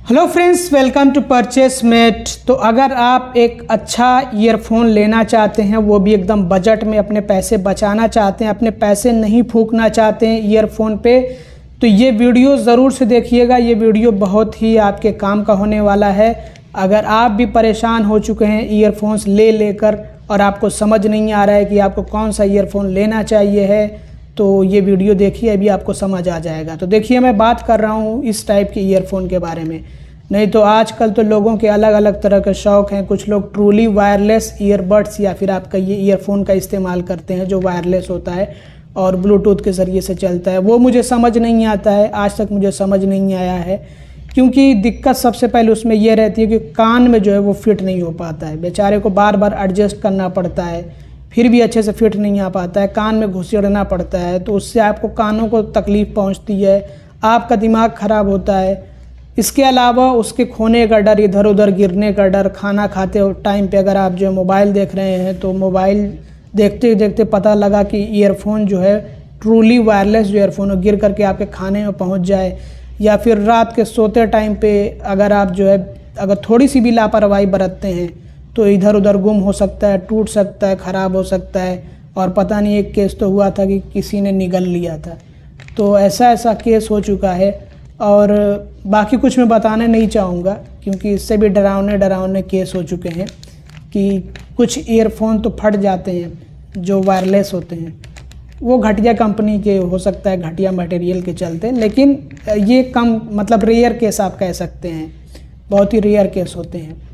Hello friends, welcome to purchase mate. तो अगर आप एक अच्छा ईयरफोन लेना चाहते हैं, वो भी एकदम बजट में, अपने पैसे बचाना चाहते हैं, अपने पैसे नहीं फूंकना चाहते हैं ईयरफोन पे, तो ये वीडियो ज़रूर से देखिएगा। ये वीडियो बहुत ही आपके काम का होने वाला है। अगर आप भी परेशान हो चुके हैं ईयरफोन्स ले लेकर और आपको समझ नहीं आ रहा है कि आपको कौन सा ईयरफोन लेना चाहिए है, तो ये वीडियो देखिए, अभी आपको समझ आ जाएगा। तो देखिए, मैं बात कर रहा हूँ इस टाइप के ईयरफोन के बारे में। नहीं तो आजकल तो लोगों के अलग अलग तरह के शौक़ हैं। कुछ लोग ट्रूली वायरलेस ईयरबड्स या फिर आपका ये ईयरफोन का इस्तेमाल करते हैं जो वायरलेस होता है और ब्लूटूथ के ज़रिए से चलता है। वो मुझे समझ नहीं आता है, आज तक मुझे समझ नहीं आया है, क्योंकि दिक्कत सबसे पहले उसमें यह रहती है कि कान में जो है वो फिट नहीं हो पाता है। बेचारे को बार बार एडजस्ट करना पड़ता है, फिर भी अच्छे से फिट नहीं आ पाता है, कान में घुसेड़ना पड़ता है, तो उससे आपको कानों को तकलीफ़ पहुंचती है, आपका दिमाग ख़राब होता है। इसके अलावा उसके खोने का डर, इधर उधर गिरने का डर, खाना खाते टाइम पे अगर आप जो मोबाइल देख रहे हैं तो मोबाइल देखते देखते पता लगा कि ईयरफोन जो है ट्रूली वायरलेस जो ईयरफोन गिर करके आपके खाने में पहुंच जाए, या फिर रात के सोते टाइम पे अगर आप जो है अगर थोड़ी सी भी लापरवाही बरतते हैं तो इधर उधर गुम हो सकता है, टूट सकता है, ख़राब हो सकता है। और पता नहीं, एक केस तो हुआ था कि किसी ने निगल लिया था। तो ऐसा केस हो चुका है। और बाकी कुछ मैं बताना नहीं चाहूँगा, क्योंकि इससे भी डरावने केस हो चुके हैं कि कुछ ईयरफोन तो फट जाते हैं जो वायरलेस होते हैं। वो घटिया कंपनी के हो सकता है, घटिया मटेरियल के चलते, लेकिन ये कम मतलब रेयर केस आप कह सकते हैं, बहुत ही रेयर केस होते हैं।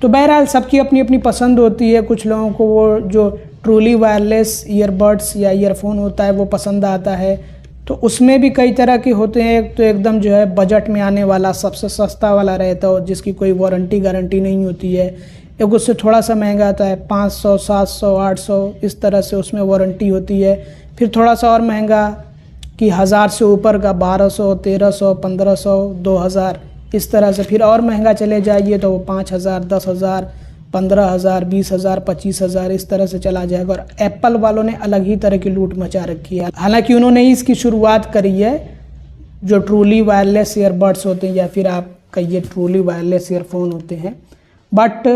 तो बहरहाल सबकी अपनी अपनी पसंद होती है। कुछ लोगों को वो जो ट्रूली वायरलेस ईयरबड्स या ईयरफोन होता है वो पसंद आता है। तो उसमें भी कई तरह के होते हैं। एक तो एकदम जो है बजट में आने वाला, सबसे सस्ता वाला रहता है जिसकी कोई वारंटी गारंटी नहीं होती है। एक उससे थोड़ा सा महंगा आता है, 500, 700, 800 इस तरह से उसमें वारंटी होती है। फिर थोड़ा सा और महंगा कि 1000 से ऊपर का 1200, 1300, 1500, 2000 इस तरह से। फिर और महंगा चले जाइए तो वो 5000, 10,000, 15,000, 20,000, 25,000 इस तरह से चला जाएगा। और एप्पल वालों ने अलग ही तरह की लूट मचा रखी है। हालांकि उन्होंने ही इसकी शुरुआत करी है, जो ट्रूली वायरलेस ईयरबड्स होते हैं या फिर आप कहिए ट्रूली वायरलेस ईयरफोन होते हैं। बट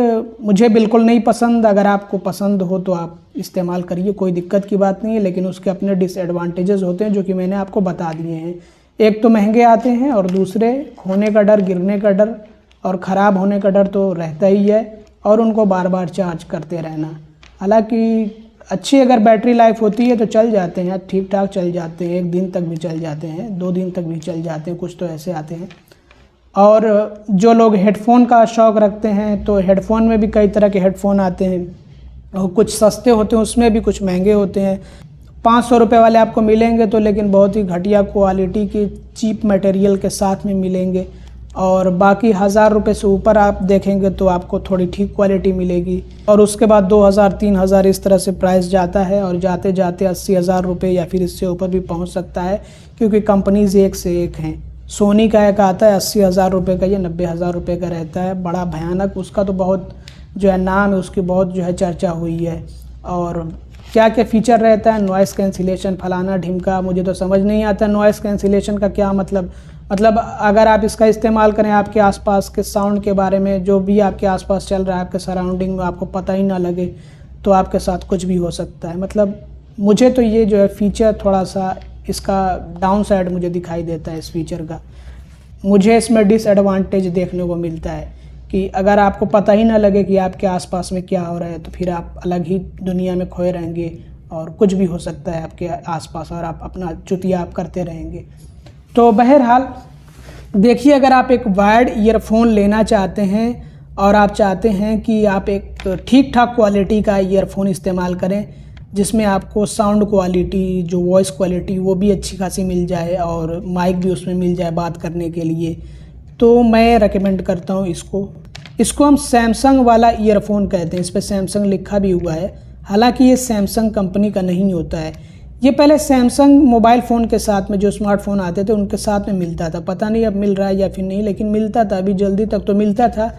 मुझे बिल्कुल नहीं पसंद। अगर आपको पसंद हो तो आप इस्तेमाल करिए, कोई दिक्कत की बात नहीं है, लेकिन उसके अपने डिसएडवांटेजेस होते हैं जो कि मैंने आपको बता दिए हैं। एक तो महंगे आते हैं और दूसरे खोने का डर, गिरने का डर और ख़राब होने का डर तो रहता ही है, और उनको बार बार चार्ज करते रहना। हालांकि अच्छी अगर बैटरी लाइफ होती है तो चल जाते हैं, ठीक ठाक चल जाते हैं, 1 दिन तक भी चल जाते हैं, 2 दिन तक भी चल जाते हैं, कुछ तो ऐसे आते हैं। और जो लोग हेडफोन का शौक़ रखते हैं तो हेडफोन में भी कई तरह के हेडफोन आते हैं, और कुछ सस्ते होते हैं उसमें भी, कुछ महंगे होते हैं। 500 रुपये वाले आपको मिलेंगे तो लेकिन बहुत ही घटिया क्वालिटी के चीप मटेरियल के साथ में मिलेंगे, और बाकी 1000 रुपये से ऊपर आप देखेंगे तो आपको थोड़ी ठीक क्वालिटी मिलेगी। और उसके बाद 2000, 3000 इस तरह से प्राइस जाता है, और जाते जाते 80,000 रुपये या फिर इससे ऊपर भी पहुंच सकता है, क्योंकि कंपनीज एक से एक हैं। सोनी का एक आता है 80,000 रुपये का, या 90,000 रुपये का रहता है, बड़ा भयानक। उसका तो बहुत जो है नाम है, उसकी बहुत जो है चर्चा हुई है। और क्या क्या फ़ीचर रहता है, नॉइस कैंसिलेशन, फलाना ढिमका, मुझे तो समझ नहीं आता नॉइस कैंसिलेशन का क्या मतलब अगर आप इसका इस्तेमाल करें आपके आसपास के साउंड के बारे में, जो भी आपके आसपास चल रहा है आपके सराउंडिंग में, आपको पता ही ना लगे, तो आपके साथ कुछ भी हो सकता है। मतलब मुझे तो ये जो है फ़ीचर थोड़ा सा इसका डाउन साइड मुझे दिखाई देता है। इस फीचर का मुझे इसमें डिसएडवांटेज देखने को मिलता है कि अगर आपको पता ही ना लगे कि आपके आसपास में क्या हो रहा है, तो फिर आप अलग ही दुनिया में खोए रहेंगे और कुछ भी हो सकता है आपके आसपास, और आप अपना चुतिया आप करते रहेंगे। तो बहरहाल देखिए, अगर आप एक वायर्ड ईयरफोन लेना चाहते हैं और आप चाहते हैं कि आप एक ठीक ठाक क्वालिटी का ईयरफोन इस्तेमाल करें, जिसमें आपको साउंड क्वालिटी, जो वॉइस क्वालिटी, वो भी अच्छी खासी मिल जाए और माइक भी उसमें मिल जाए बात करने के लिए, तो मैं रेकमेंड करता हूँ इसको हम सैमसंग वाला ईयरफोन कहते हैं। इस पर सैमसंग लिखा भी हुआ है, हालांकि ये सैमसंग कंपनी का नहीं होता है। ये पहले सैमसंग मोबाइल फ़ोन के साथ में, जो स्मार्टफोन आते थे उनके साथ में मिलता था, पता नहीं अब मिल रहा है या फिर नहीं, लेकिन मिलता था, अभी जल्दी तक तो मिलता था।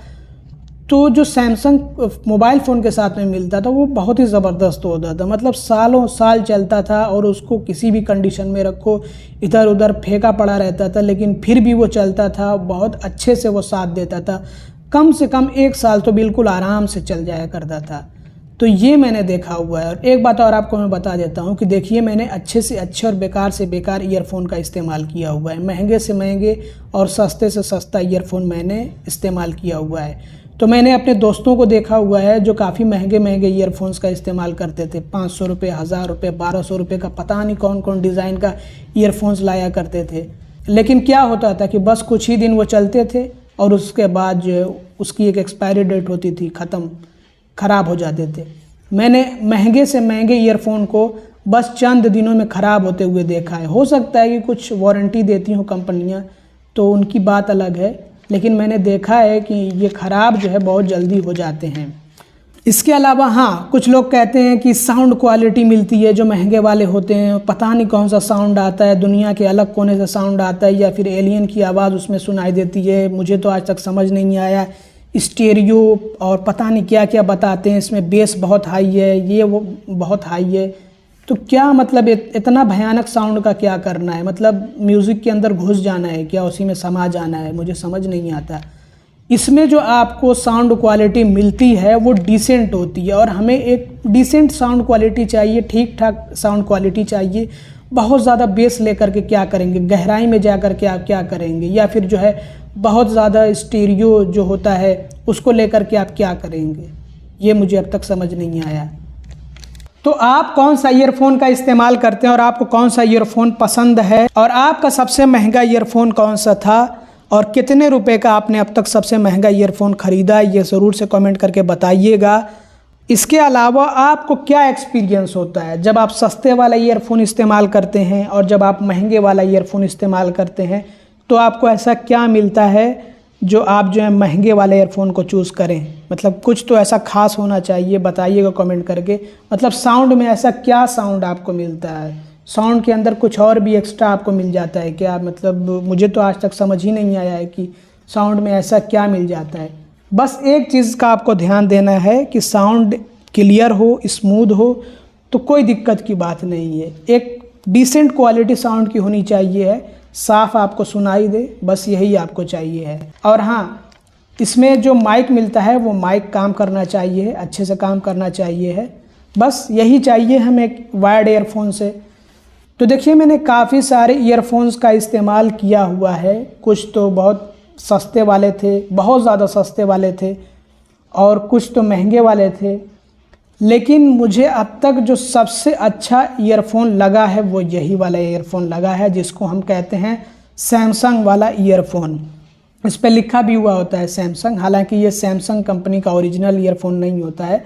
तो जो सैमसंग मोबाइल फ़ोन के साथ में मिलता था वो बहुत ही ज़बरदस्त होता था, मतलब सालों साल चलता था और उसको किसी भी कंडीशन में रखो, इधर उधर फेंका पड़ा रहता था लेकिन फिर भी वो चलता था, बहुत अच्छे से वो साथ देता था। कम से कम 1 साल तो बिल्कुल आराम से चल जाया करता था। तो ये मैंने देखा हुआ है। और एक बात और आपको मैं बता देता हूँ कि देखिए, मैंने अच्छे से अच्छे और बेकार से बेकार ईयरफोन का इस्तेमाल किया हुआ है, महंगे से महंगे और सस्ते से सस्ता ईयरफोन मैंने इस्तेमाल किया हुआ है। तो मैंने अपने दोस्तों को देखा हुआ है जो काफ़ी महंगे महंगे ईयरफोन्स का इस्तेमाल करते थे, 500 रुपये, 1000 रुपये, 1200 रुपये का पता नहीं कौन कौन डिज़ाइन का ईयरफोन्स लाया करते थे। लेकिन क्या होता था कि बस कुछ ही दिन वो चलते थे और उसके बाद जो उसकी एक एक्सपायरी डेट होती थी, ख़त्म, ख़राब हो जाते थे। मैंने महंगे से महंगे ईयरफोन को बस चंद दिनों में ख़राब होते हुए देखा है। हो सकता है कि कुछ वारंटी देती हों कंपनियां, तो उनकी बात अलग है, लेकिन मैंने देखा है कि ये ख़राब जो है बहुत जल्दी हो जाते हैं। इसके अलावा हाँ, कुछ लोग कहते हैं कि साउंड क्वालिटी मिलती है जो महंगे वाले होते हैं, पता नहीं कौन सा साउंड आता है, दुनिया के अलग कोने से साउंड आता है या फिर एलियन की आवाज़ उसमें सुनाई देती है। मुझे तो आज तक समझ नहीं आया। स्टेरियो और पता नहीं क्या क्या बताते हैं, इसमें बेस बहुत हाई है, ये वो बहुत हाई है। तो क्या मतलब इतना भयानक साउंड का क्या करना है? मतलब म्यूज़िक के अंदर घुस जाना है क्या, उसी में समा जाना है? मुझे समझ नहीं आता। इसमें जो आपको साउंड क्वालिटी मिलती है वो डिसेंट होती है और हमें एक डिसेंट साउंड क्वालिटी चाहिए, ठीक ठाक साउंड क्वालिटी चाहिए। बहुत ज़्यादा बेस लेकर के क्या करेंगे, गहराई में जा कर के आप क्या करेंगे, या फिर जो है बहुत ज़्यादा स्टीरियो जो होता है उसको लेकर के आप क्या करेंगे, ये मुझे अब तक समझ नहीं आया। तो आप कौन सा ईयरफोन का इस्तेमाल करते हैं और आपको कौन सा ईयरफोन पसंद है, और आपका सबसे महंगा ईयरफोन कौन सा था और कितने रुपए का आपने अब तक सबसे महंगा ईयरफोन ख़रीदा, ये ज़रूर से कमेंट करके बताइएगा। इसके अलावा आपको क्या एक्सपीरियंस होता है जब आप सस्ते वाला ईयरफोन इस्तेमाल करते हैं और जब आप महंगे वाला ईयरफोन इस्तेमाल करते हैं, तो आपको ऐसा क्या मिलता है जो आप जो है महंगे वाले ईयरफोन को चूज़ करें? मतलब कुछ तो ऐसा खास होना चाहिए, बताइएगा कमेंट करके। मतलब साउंड में ऐसा क्या साउंड आपको मिलता है, साउंड के अंदर कुछ और भी एक्स्ट्रा आपको मिल जाता है क्या? मतलब मुझे तो आज तक समझ ही नहीं आया है कि साउंड में ऐसा क्या मिल जाता है। बस एक चीज़ का आपको ध्यान देना है कि साउंड क्लियर हो, स्मूथ हो, तो कोई दिक्कत की बात नहीं है। एक डिसेंट क्वालिटी साउंड की होनी चाहिए है, साफ आपको सुनाई दे, बस यही आपको चाहिए है। और हाँ, इसमें जो माइक मिलता है वो माइक काम करना चाहिए, अच्छे से काम करना चाहिए है, बस यही चाहिए हमें एक वायर्ड ईयरफोन से। तो देखिए, मैंने काफ़ी सारे ईयरफोन्स का इस्तेमाल किया हुआ है। कुछ तो बहुत सस्ते वाले थे, बहुत ज़्यादा सस्ते वाले थे, और कुछ तो महंगे वाले थे। लेकिन मुझे अब तक जो सबसे अच्छा ईयरफोन लगा है वो यही वाला ईयरफोन लगा है, जिसको हम कहते हैं सैमसंग वाला ईयरफोन। इस पर लिखा भी हुआ होता है सैमसंग, हालांकि ये सैमसंग कंपनी का ओरिजिनल ईयरफोन नहीं होता है,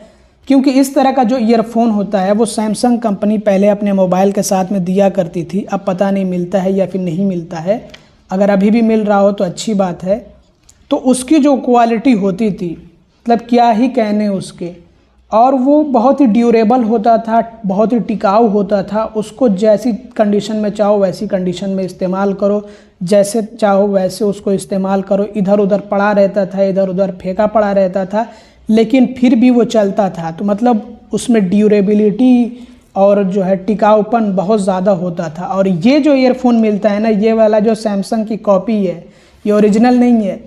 क्योंकि इस तरह का जो ईयरफोन होता है वो सैमसंग कंपनी पहले अपने मोबाइल के साथ में दिया करती थी। अब पता नहीं मिलता है या फिर नहीं मिलता है। अगर अभी भी मिल रहा हो तो अच्छी बात है। तो उसकी जो क्वालिटी होती थी, मतलब क्या ही कहने उसके, और वो बहुत ही ड्यूरेबल होता था, बहुत ही टिकाऊ होता था। उसको जैसी कंडीशन में चाहो वैसी कंडीशन में इस्तेमाल करो, जैसे चाहो वैसे उसको इस्तेमाल करो। इधर उधर पड़ा रहता था, इधर उधर फेंका पड़ा रहता था, लेकिन फिर भी वो चलता था। तो मतलब उसमें ड्यूरेबिलिटी और जो है टिकाऊपन बहुत ज़्यादा होता था। और ये जो ईयरफोन मिलता है ना, ये वाला जो सैमसंग की कॉपी है, ये ओरिजिनल नहीं है,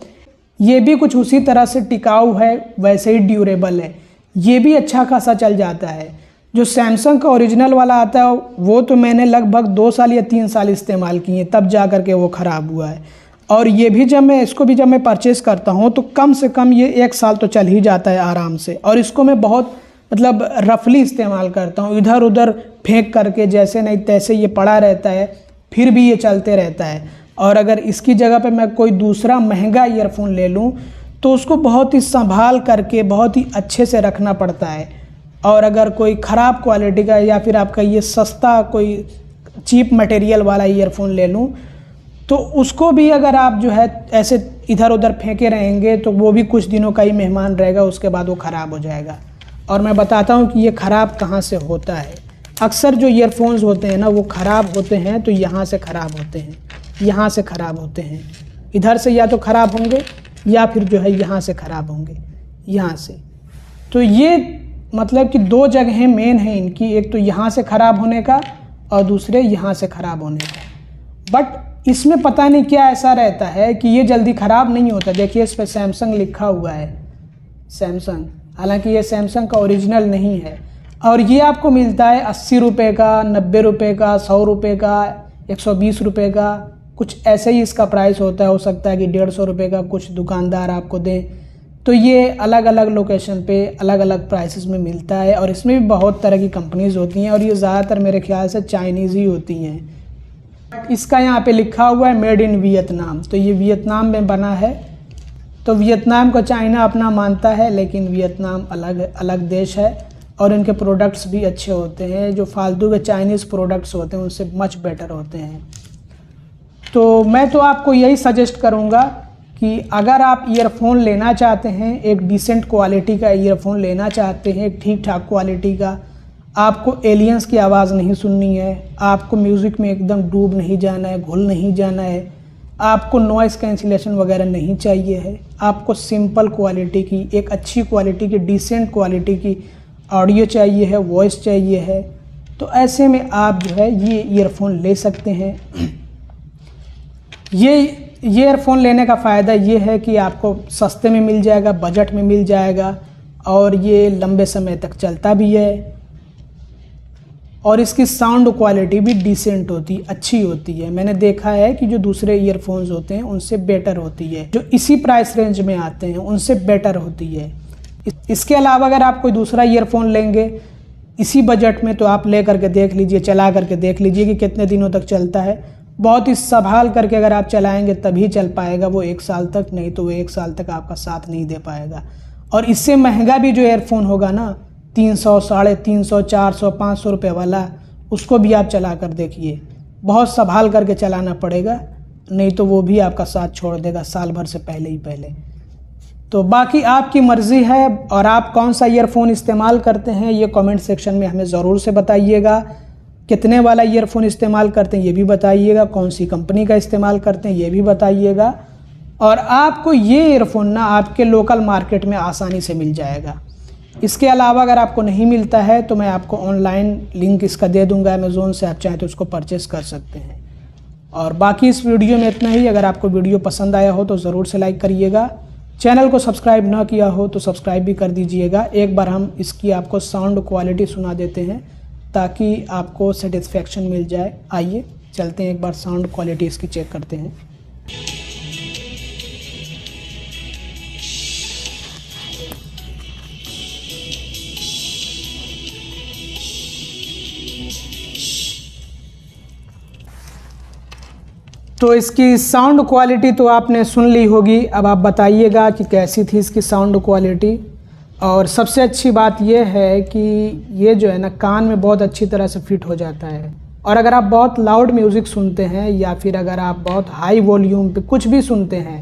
ये भी कुछ उसी तरह से टिकाऊ है, वैसे ही ड्यूरेबल है, ये भी अच्छा खासा चल जाता है। जो सैमसंग का ओरिजिनल वाला आता है वो तो मैंने लगभग 2 साल या 3 साल इस्तेमाल किए, तब जा कर के वो ख़राब हुआ है। और ये भी जब मैं परचेज़ करता हूँ तो कम से कम ये 1 साल तो चल ही जाता है आराम से। और इसको मैं बहुत मतलब रफली इस्तेमाल करता हूँ, इधर उधर फेंक करके जैसे नहीं तैसे ये पड़ा रहता है, फिर भी ये चलते रहता है। और अगर इसकी जगह पे मैं कोई दूसरा महंगा ईयरफोन ले लूँ तो उसको बहुत ही संभाल करके बहुत ही अच्छे से रखना पड़ता है। और अगर कोई ख़राब क्वालिटी का या फिर आपका ये सस्ता कोई चीप मटेरियल वाला ईयरफोन ले लूँ तो उसको भी अगर आप जो है ऐसे इधर उधर फेंके रहेंगे तो वो भी कुछ दिनों का ही मेहमान रहेगा, उसके बाद वो ख़राब हो जाएगा। और मैं बताता हूँ कि ये ख़राब कहाँ से होता है। अक्सर जो ईयरफोन्स होते हैं ना वो ख़राब होते हैं तो यहाँ से ख़राब होते हैं, यहाँ से ख़राब होते हैं। इधर से या तो ख़राब होंगे या फिर जो है यहाँ से ख़राब होंगे। यहाँ से। तो ये मतलब कि दो जगहें मेन हैं इनकी, एक तो यहाँ से ख़राब होने का और दूसरे यहाँ से ख़राब होने का। बट इसमें पता नहीं क्या ऐसा रहता है कि ये जल्दी ख़राब नहीं होता। देखिए इस पर सैमसंग लिखा हुआ है, सैमसंग, हालांकि ये सैमसंग का ओरिजिनल नहीं है। और ये आपको मिलता है 80 रुपये का, 90 रुपये का, 100 रुपये का, 120 रुपये का, कुछ ऐसे ही इसका प्राइस होता है। हो सकता है कि 150 रुपये का कुछ दुकानदार आपको दें। तो ये अलग अलग लोकेशन पे अलग अलग प्राइसेस में मिलता है। और इसमें भी बहुत तरह की कंपनीज़ होती हैं और ये ज़्यादातर मेरे ख्याल से चाइनीज़ ही होती हैं। इसका यहाँ पे लिखा हुआ है मेड इन वियतनाम, तो ये वियतनाम में बना है। तो वियतनाम को चाइना अपना मानता है, लेकिन वियतनाम अलग देश है और इनके प्रोडक्ट्स भी अच्छे होते हैं। जो फालतू के चाइनीज़ प्रोडक्ट्स होते हैं उनसे मच बेटर होते हैं। तो मैं तो आपको यही सजेस्ट करूँगा कि अगर आप ईयरफोन लेना चाहते हैं, एक डिसेंट क्वालिटी का ईयरफोन लेना चाहते हैं, एक ठीक ठाक क्वालिटी का, आपको एलियंस की आवाज़ नहीं सुननी है, आपको म्यूज़िक में एकदम डूब नहीं जाना है, घुल नहीं जाना है, आपको नॉइज़ कैंसिलेशन वगैरह नहीं चाहिए है, आपको सिंपल क्वालिटी की, एक अच्छी क्वालिटी की, डिसेंट क्वालिटी की ऑडियो चाहिए है, वॉइस चाहिए है, तो ऐसे में आप जो है ये ईयरफोन ले सकते हैं। ये ईयरफोन लेने का फ़ायदा ये है कि आपको सस्ते में मिल जाएगा, बजट में मिल जाएगा और ये लंबे समय तक चलता भी है। और इसकी साउंड क्वालिटी भी डिसेंट होती, अच्छी होती है। मैंने देखा है कि जो दूसरे ईयरफोन्स होते हैं उनसे बेटर होती है, जो इसी प्राइस रेंज में आते हैं उनसे बेटर होती है। इसके अलावा अगर आप कोई दूसरा ईयरफोन लेंगे इसी बजट में तो आप ले करके देख लीजिए, चला करके देख लीजिए कि कितने दिनों तक चलता है। बहुत ही संभाल करके अगर आप चलाएंगे तभी चल पाएगा वो 1 साल तक, नहीं तो वो 1 साल तक आपका साथ नहीं दे पाएगा। और इससे महंगा भी जो ईयरफोन होगा ना, 300, 350, 400, 500 रुपये वाला, उसको भी आप चला कर देखिए। बहुत संभाल करके चलाना पड़ेगा, नहीं तो वो भी आपका साथ छोड़ देगा साल भर से पहले ही पहले। तो बाकी आपकी मर्ज़ी है। और आप कौन सा ईयरफोन इस्तेमाल करते हैं ये कमेंट सेक्शन में हमें ज़रूर से बताइएगा। कितने वाला ईयरफोन इस्तेमाल करते हैं ये भी बताइएगा, कौन सी कंपनी का इस्तेमाल करते हैं ये भी बताइएगा। और आपको ये ईयरफोन ना आपके लोकल मार्केट में आसानी से मिल जाएगा। इसके अलावा अगर आपको नहीं मिलता है तो मैं आपको ऑनलाइन लिंक इसका दे दूंगा अमेज़ोन से, आप चाहें तो उसको परचेस कर सकते हैं। और बाकी इस वीडियो में इतना ही। अगर आपको वीडियो पसंद आया हो तो ज़रूर से लाइक करिएगा। चैनल को सब्सक्राइब ना किया हो तो सब्सक्राइब भी कर दीजिएगा। एक बार हम इसकी आपको साउंड क्वालिटी सुना देते हैं ताकि आपको सेटिस्फेक्शन मिल जाए। आइए चलते हैं, एक बार साउंड क्वालिटी इसकी चेक करते हैं। तो इसकी साउंड क्वालिटी तो आपने सुन ली होगी। अब आप बताइएगा कि कैसी थी इसकी साउंड क्वालिटी। और सबसे अच्छी बात यह है कि ये जो है ना कान में बहुत अच्छी तरह से फिट हो जाता है। और अगर आप बहुत लाउड म्यूज़िक सुनते हैं या फिर अगर आप बहुत हाई वॉल्यूम पे कुछ भी सुनते हैं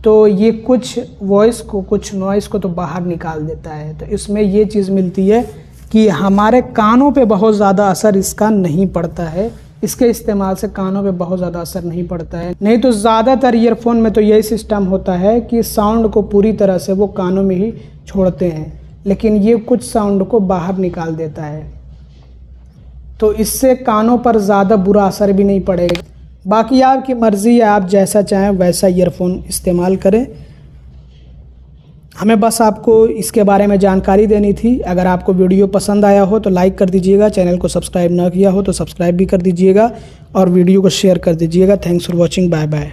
तो ये कुछ वॉइस को, कुछ नॉइज़ को तो बाहर निकाल देता है। तो इसमें ये चीज़ मिलती है कि हमारे कानों पे बहुत ज़्यादा असर इसका नहीं पड़ता है। इसके इस्तेमाल से कानों पे बहुत ज़्यादा असर नहीं पड़ता है। नहीं तो ज़्यादातर ईयरफोन में तो यही सिस्टम होता है कि साउंड को पूरी तरह से वो कानों में ही छोड़ते हैं, लेकिन ये कुछ साउंड को बाहर निकाल देता है। तो इससे कानों पर ज़्यादा बुरा असर भी नहीं पड़ेगा। बाकी आपकी मर्ज़ी है, आप जैसा चाहें वैसा ईयरफोन इस्तेमाल करें। हमें बस आपको इसके बारे में जानकारी देनी थी। अगर आपको वीडियो पसंद आया हो तो लाइक कर दीजिएगा, चैनल को सब्सक्राइब ना किया हो तो सब्सक्राइब भी कर दीजिएगा और वीडियो को शेयर कर दीजिएगा। Thanks for watching, bye bye.